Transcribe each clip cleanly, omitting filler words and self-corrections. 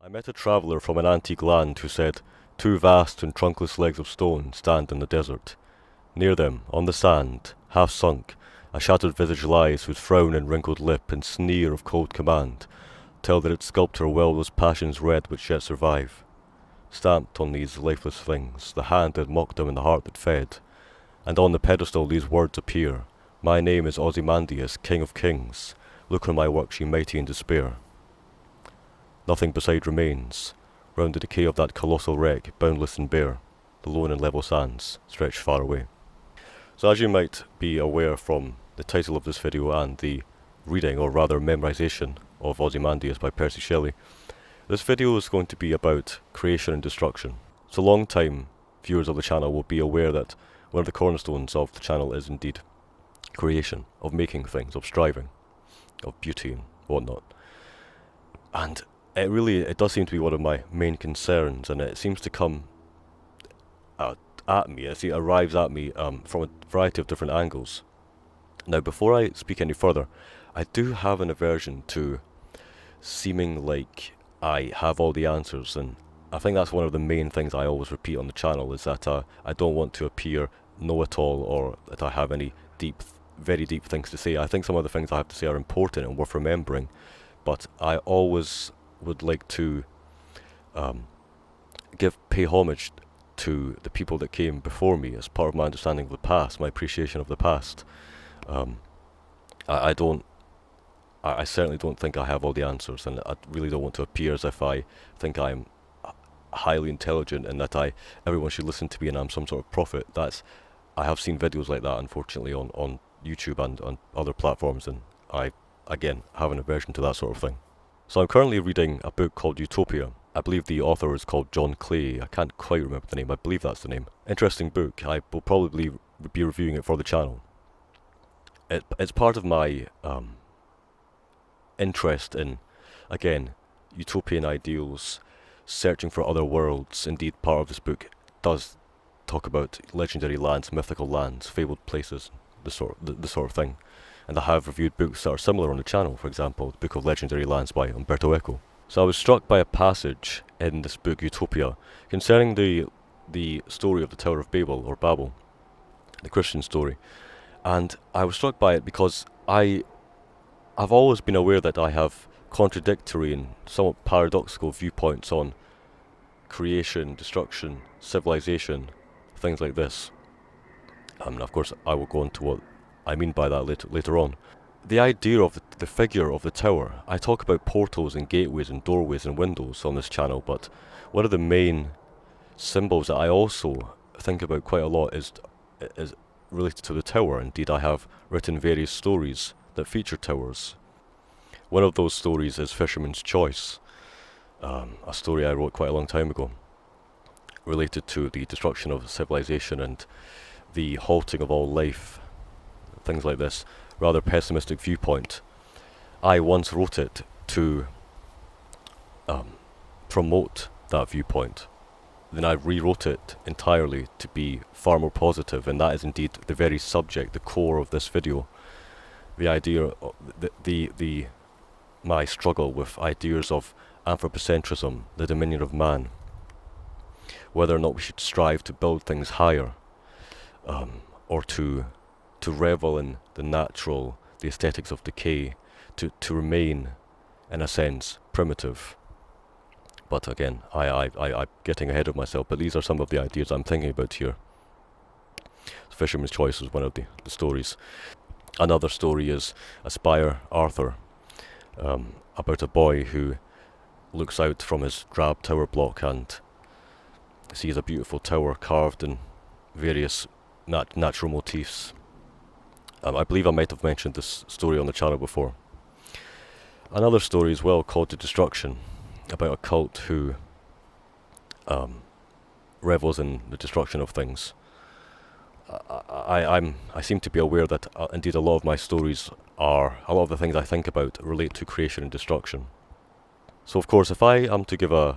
I met a traveller from an antique land who said, "Two vast and trunkless legs of stone stand in the desert. Near them, on the sand, half sunk, a shattered visage lies, whose frown and wrinkled lip and sneer of cold command tell that its sculptor well those passions red which yet survive. Stamped on these lifeless things, the hand that mocked them and the heart that fed, and on the pedestal these words appear: My name is Ozymandias, King of Kings. Look on my works, ye mighty in despair." Nothing beside remains. Round the decay of that colossal wreck, boundless and bare, the lone and level sands stretch far away. So as you might be aware from the title of this video and the reading, or rather memorization, of Ozymandias by Percy Shelley, this video is going to be about creation and destruction. So long-time viewers of the channel will be aware that one of the cornerstones of the channel is indeed creation, of making things, of striving, of beauty and whatnot. And it does seem to be one of my main concerns, and it seems to come at me, it arrives at me from a variety of different angles. Now, before I speak any further, I do have an aversion to seeming like I have all the answers, and I think that's one of the main things I always repeat on the channel, is that I don't want to appear know-it-all, or that I have any very deep things to say. I think some of the things I have to say are important and worth remembering, but I always would like to pay homage to the people that came before me as part of my understanding of the past, my appreciation of the past. I certainly don't think I have all the answers, and I really don't want to appear as if I think I'm highly intelligent and that everyone should listen to me and I'm some sort of prophet. I have seen videos like that, unfortunately, on YouTube and on other platforms, and I, again, have an aversion to that sort of thing. So I'm currently reading a book called Utopia. I believe the author is called John Clay. I can't quite remember the name. I believe that's the name. Interesting book. I will probably be reviewing it for the channel. It's part of my interest in, again, utopian ideals, searching for other worlds. Indeed, part of this book does talk about legendary lands, mythical lands, fabled places, the sort of thing. And I have reviewed books that are similar on the channel, for example, the Book of Legendary Lands by Umberto Eco. So I was struck by a passage in this book, Utopia, concerning the story of the Tower of Babel, or Babel, the Christian story. And I was struck by it because I've always been aware that I have contradictory and somewhat paradoxical viewpoints on creation, destruction, civilization, things like this. And of course I will go on to what I mean by that later on. The idea of the figure of the tower, I talk about portals and gateways and doorways and windows on this channel, but one of the main symbols that I also think about quite a lot is related to the tower. Indeed, I have written various stories that feature towers. One of those stories is Fisherman's Choice, a story I wrote quite a long time ago, related to the destruction of civilization and the halting of all life, things like this. Rather pessimistic viewpoint. I once wrote it to promote that viewpoint. Then I rewrote it entirely to be far more positive, and that is indeed the very subject, the core of this video. The idea, my struggle with ideas of anthropocentrism, the dominion of man, whether or not we should strive to build things higher, or to revel in the aesthetics of decay, to remain, in a sense, primitive. But again, I'm getting ahead of myself, but these are some of the ideas I'm thinking about here. Fisherman's Choice is one of the stories. Another story is Aspire Arthur, about a boy who looks out from his drab tower block and sees a beautiful tower carved in various natural motifs. I believe I might have mentioned this story on the channel before. Another story as well called The Destruction, about a cult who revels in the destruction of things. I seem to be aware that indeed a lot of my stories a lot of the things I think about relate to creation and destruction. So of course, if I am to give an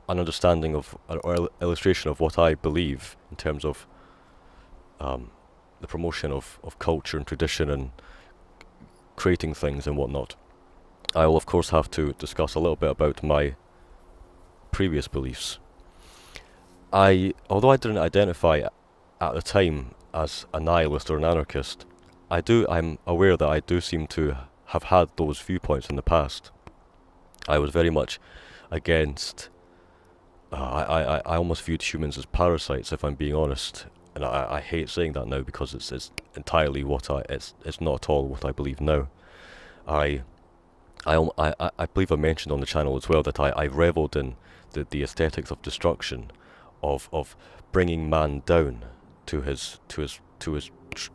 understanding of, or illustration of what I believe in terms of the promotion of culture and tradition and creating things and whatnot, I will of course have to discuss a little bit about my previous beliefs. Although I didn't identify at the time as a nihilist or an anarchist, I'm aware that I do seem to have had those viewpoints in the past. I was very much against. I almost viewed humans as parasites, if I'm being honest, and I hate saying that now because it's entirely it's not at all what I believe now. I I believe I mentioned on the channel as well that I reveled in the aesthetics of destruction, of bringing man down to his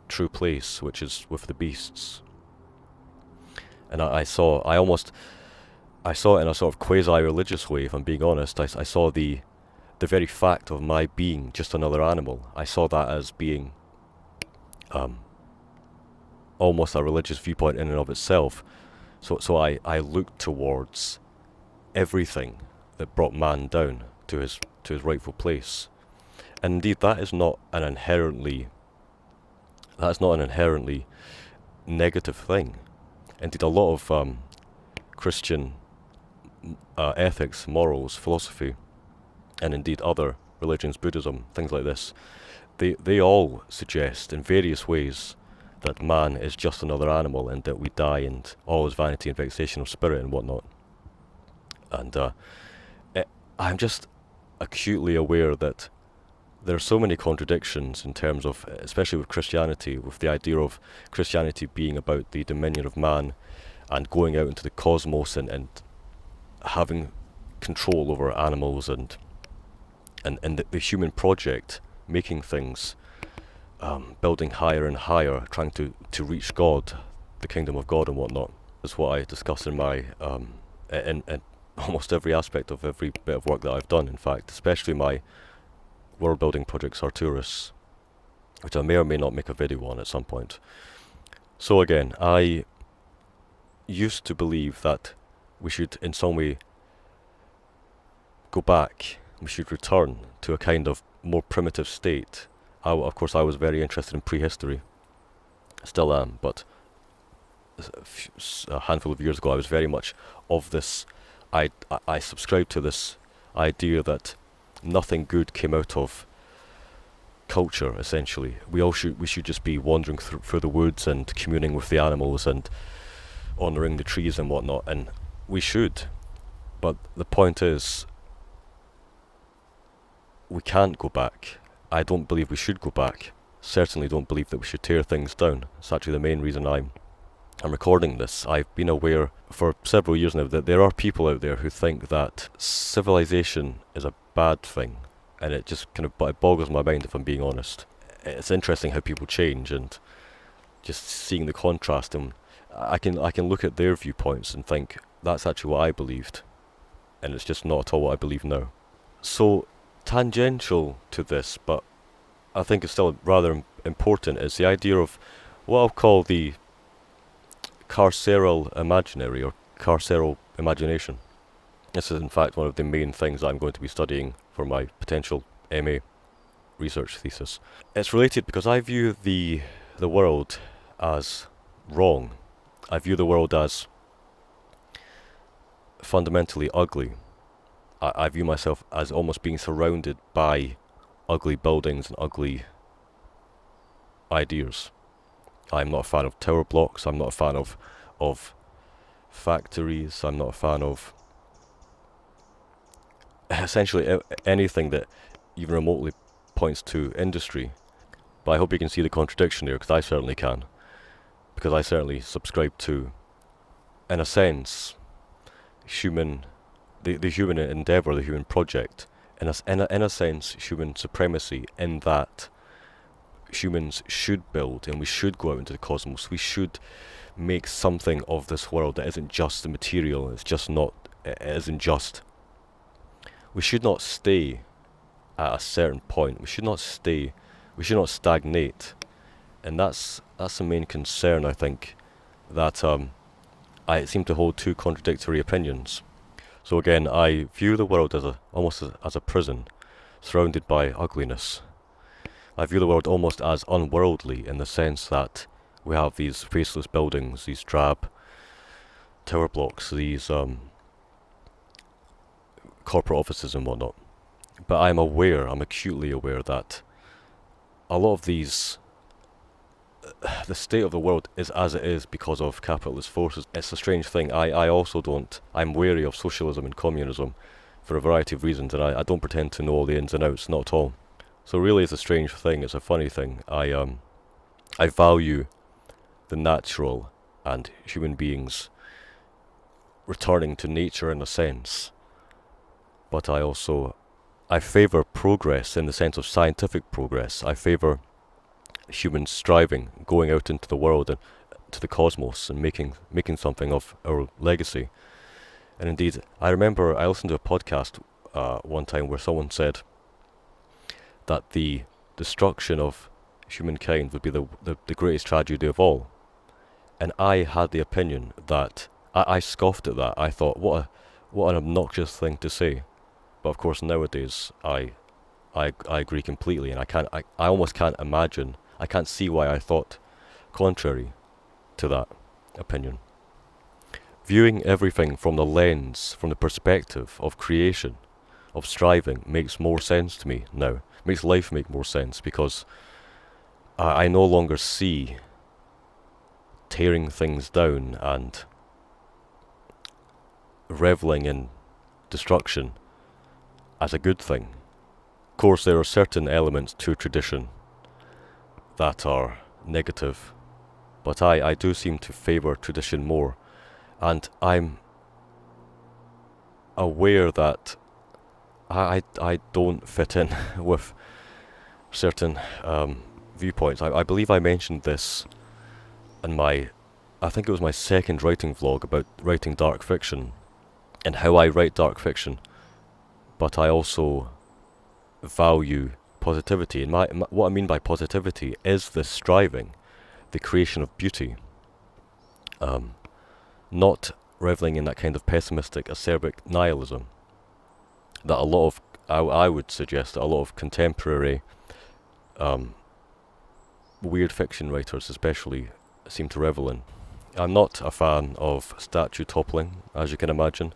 true place, which is with the beasts. And I saw it in a sort of quasi-religious way, if I'm being honest. I saw the very fact of my being just another animal. I saw that as being almost a religious viewpoint in and of itself. So I looked towards everything that brought man down to his rightful place. And indeed, that is not an inherently negative thing. Indeed, a lot of Christian ethics, morals, philosophy, and indeed other religions, Buddhism, things like this, they all suggest in various ways that man is just another animal and that we die and all is vanity and vexation of spirit and whatnot. And I'm just acutely aware that there are so many contradictions in terms of, especially with Christianity, with the idea of Christianity being about the dominion of man and going out into the cosmos and having control over animals and the human project, making things, building higher and higher, trying to reach God, the kingdom of God and whatnot. That's what I discuss in my in almost every aspect of every bit of work that I've done, in fact, especially my world building project Sartoris, which I may or may not make a video on at some point. So again, I used to believe that we should in some way go back, we should return to a kind of more primitive state. Of course I was very interested in prehistory, still am, but a handful of years ago I was very much of this. I subscribed to this idea that nothing good came out of culture, essentially. We should just be wandering through the woods and communing with the animals and honouring the trees and whatnot, and we should. But the point is, we can't go back. I don't believe we should go back. Certainly don't believe that we should tear things down. It's actually the main reason I'm recording this. I've been aware for several years now that there are people out there who think that civilization is a bad thing, and it just kind of it boggles my mind, if I'm being honest. It's interesting how people change, and just seeing the contrast, and I can look at their viewpoints and think that's actually what I believed, and it's just not at all what I believe now. So tangential to this, but I think it's still rather important, is the idea of what I'll call the carceral imaginary or carceral imagination. This is in fact one of the main things I'm going to be studying for my potential MA research thesis. It's related because I view the world as wrong. I view the world as fundamentally ugly. I view myself as almost being surrounded by ugly buildings and ugly ideas. I'm not a fan of tower blocks, I'm not a fan of factories, I'm not a fan of essentially anything that even remotely points to industry. But I hope you can see the contradiction there, because I certainly can. Because I certainly subscribe to, in a sense, the human endeavour, the human project, in a sense, human supremacy, in that humans should build and we should go out into the cosmos. We should make something of this world that isn't just the material. It isn't just. We should not stay at a certain point. We should not stagnate, and that's the main concern. I think that I seem to hold two contradictory opinions. So again, I view the world almost as a prison, surrounded by ugliness. I view the world almost as unworldly, in the sense that we have these faceless buildings, these drab tower blocks, these corporate offices and whatnot. But I'm acutely aware that a lot of these, the state of the world is as it is because of capitalist forces. It's a strange thing. I also don't, I'm wary of socialism and communism for a variety of reasons, and I don't pretend to know all the ins and outs, not at all. So really it's a strange thing, it's a funny thing. I value the natural and human beings returning to nature in a sense, but I favour progress in the sense of scientific progress. I favour humans striving, going out into the world and to the cosmos and making something of our legacy. And indeed, I remember I listened to a podcast one time where someone said that the destruction of humankind would be the greatest tragedy of all. And I had the opinion that I scoffed at that. I thought, what an obnoxious thing to say. But of course nowadays I agree completely, and I almost can't imagine, I can't see why I thought contrary to that opinion. Viewing everything from the lens, from the perspective of creation, of striving, makes more sense to me now. Makes life make more sense, because I no longer see tearing things down and reveling in destruction as a good thing. Of course, there are certain elements to tradition that are negative, but I do seem to favour tradition more, and I'm aware that I don't fit in with certain viewpoints. I believe I mentioned this in I think it was my second writing vlog about writing dark fiction and how I write dark fiction, but I also value positivity. And what I mean by positivity is the striving, the creation of beauty, not reveling in that kind of pessimistic, acerbic nihilism that a lot of, I would suggest that a lot of contemporary weird fiction writers especially seem to revel in. I'm not a fan of statue toppling, as you can imagine.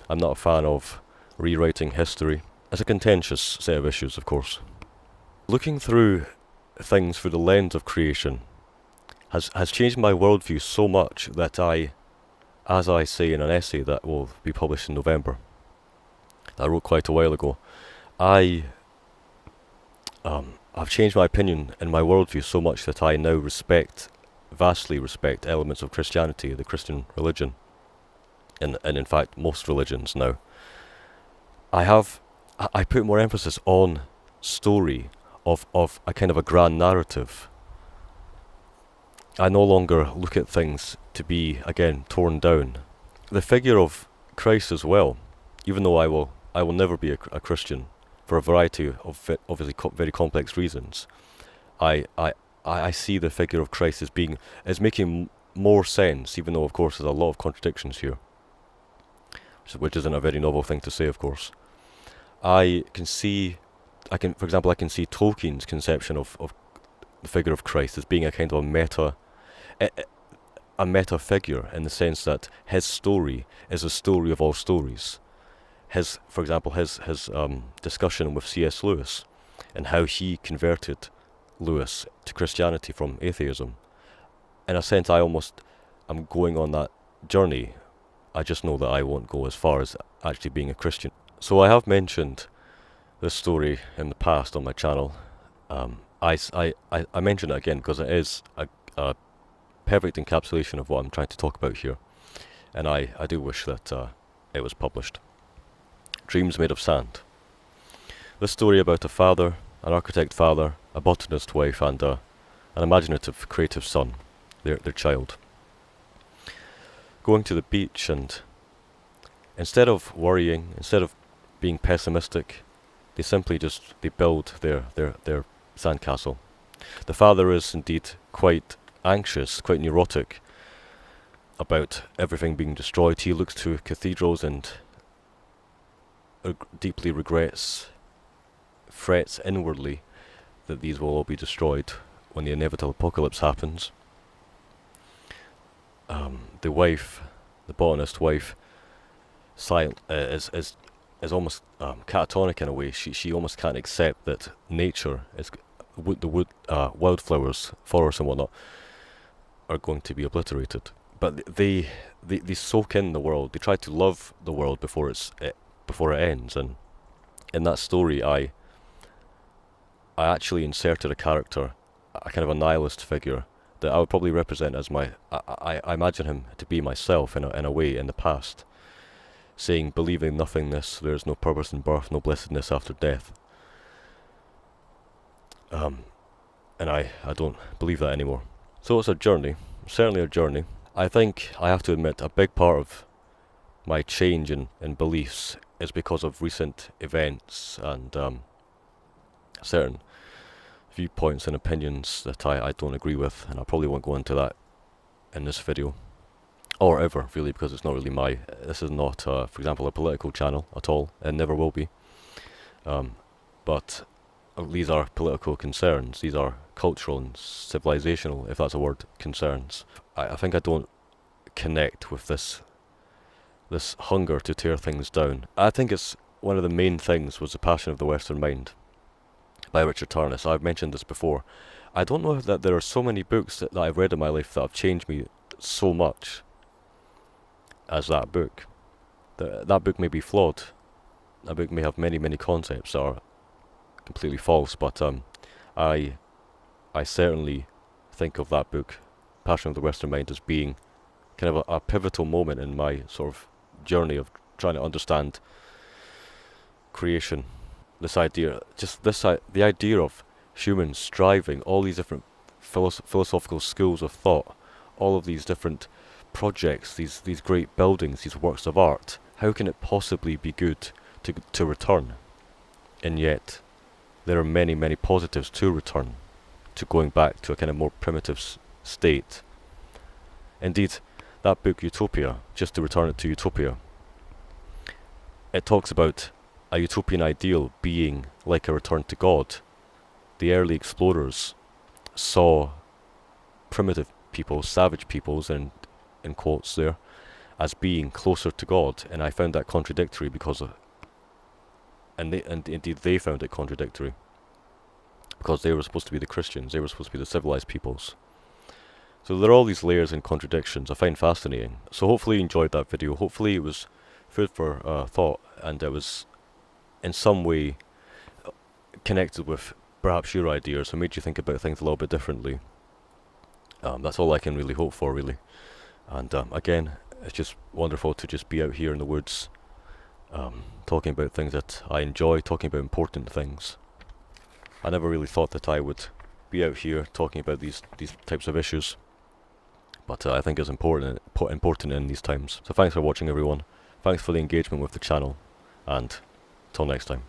I'm not a fan of rewriting history. It's a contentious set of issues, of course. Looking through things through the lens of creation has changed my worldview so much that as I say in an essay that will be published in November, that I wrote quite a while ago, I've changed my opinion and my worldview so much that I now vastly respect elements of Christianity, the Christian religion, and in fact most religions now. I put more emphasis on story of a kind of a grand narrative. I no longer look at things to be, again, torn down. The figure of Christ as well, even though I will never be a Christian for a variety of obviously very complex reasons, I see the figure of Christ as making more sense, even though of course there's a lot of contradictions here, which isn't a very novel thing to say, of course. For example, I can see Tolkien's conception of the figure of Christ as being a kind of a meta figure, in the sense that his story is a story of all stories. For example, his discussion with C.S. Lewis and how he converted Lewis to Christianity from atheism. In a sense, I'm going on that journey. I just know that I won't go as far as actually being a Christian. So I have mentioned this story in the past on my channel. I mention it again because it is a perfect encapsulation of what I'm trying to talk about here, and I do wish that it was published. Dreams Made of Sand. This story about a father, an architect father, a botanist wife, and an imaginative, creative son, their child, going to the beach, and instead of worrying, instead of being pessimistic, they simply they build their sandcastle. The father is indeed quite anxious, quite neurotic about everything being destroyed. He looks to cathedrals and deeply frets inwardly that these will all be destroyed when the inevitable apocalypse happens. The wife, the botanist wife, is is almost catatonic in a way. She almost can't accept that nature is wildflowers, forests and whatnot are going to be obliterated. But they soak in the world. They try to love the world before it ends. And in that story, I actually inserted a character, a kind of a nihilist figure that I would probably represent as I imagine him to be myself in a way in the past, saying, believing nothingness, there is no purpose in birth, no blessedness after death. And I don't believe that anymore. So it's a journey, certainly a journey. I think I have to admit a big part of my change in beliefs is because of recent events and certain viewpoints and opinions that I don't agree with, and I probably won't go into that in this video, or ever really, because it's not really this is not, for example, a political channel at all, and never will be. But these are political concerns, these are cultural and civilizational, if that's a word, concerns. I think I don't connect with this hunger to tear things down. I think it's one of the main things was The Passion of the Western Mind by Richard Tarnas. I've mentioned this before. I don't know that there are so many books that I've read in my life that have changed me so much as that book. That book may be flawed. That book may have many concepts that are completely false, but I certainly think of that book, Passion of the Western Mind, as being kind of a pivotal moment in my sort of journey of trying to understand creation. This idea, the idea of humans striving, all these different philosophical schools of thought, all of these different projects, these great buildings, these works of art. How can it possibly be good to return? And yet, there are many positives to return, to going back to a kind of more primitive state. Indeed, that book Utopia, just to return it to Utopia, it talks about a utopian ideal being like a return to God. The early explorers saw primitive people, savage peoples, and in quotes there, as being closer to God, and I found that contradictory and indeed they found it contradictory, because they were supposed to be the Christians, they were supposed to be the civilized peoples. So there are all these layers and contradictions I find fascinating. So hopefully you enjoyed that video. Hopefully it was food for thought, and it was in some way connected with perhaps your ideas, or made you think about things a little bit differently. That's all I can really hope for, really. And again, it's just wonderful to just be out here in the woods, talking about things that I enjoy, talking about important things. I never really thought that I would be out here talking about these types of issues, but I think it's important in these times. So thanks for watching, everyone. Thanks for the engagement with the channel, and till next time.